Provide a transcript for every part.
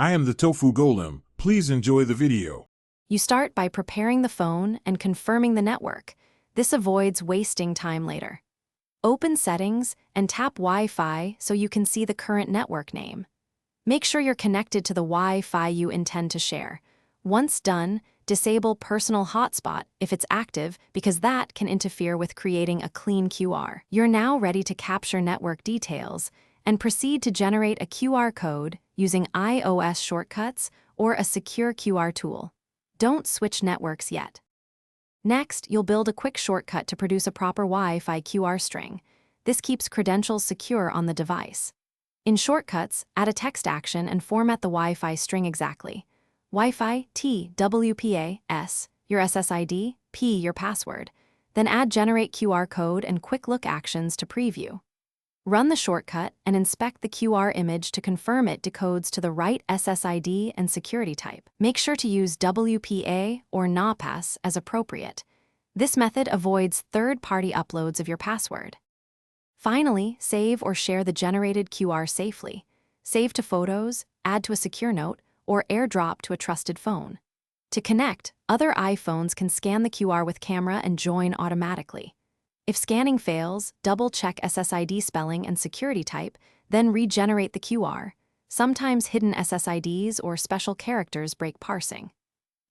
I am the Tofu Golem. Please enjoy the video. You start by preparing the phone and confirming the network. This avoids wasting time later. Open Settings and tap Wi-Fi so you can see the current network name. Make sure you're connected to the Wi-Fi you intend to share. Once done, disable Personal Hotspot if it's active because that can interfere with creating a clean QR. You're now ready to capture network details and proceed to generate a QR code using iOS shortcuts or a secure QR tool. Don't switch networks yet. Next, you'll build a quick shortcut to produce a proper Wi-Fi QR string. This keeps credentials secure on the device. In shortcuts, add a text action and format the Wi-Fi string exactly. Wi-Fi T WPA S, your SSID, P your password. Then add generate QR code and quick look actions to preview. Run the shortcut and inspect the QR image to confirm it decodes to the right SSID and security type. Make sure to use WPA or NAPAS as appropriate. This method avoids third-party uploads of your password. Finally, save or share the generated QR safely. Save to photos, add to a secure note, or AirDrop to a trusted phone. To connect, other iPhones can scan the QR with camera and join automatically. If scanning fails, double-check SSID spelling and security type, then regenerate the QR. Sometimes hidden SSIDs or special characters break parsing.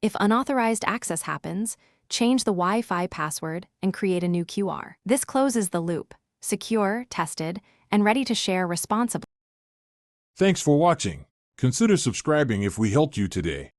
If unauthorized access happens, change the Wi-Fi password and create a new QR. This closes the loop, secure, tested, and ready to share responsibly. Thanks for watching. Consider subscribing if we helped you today.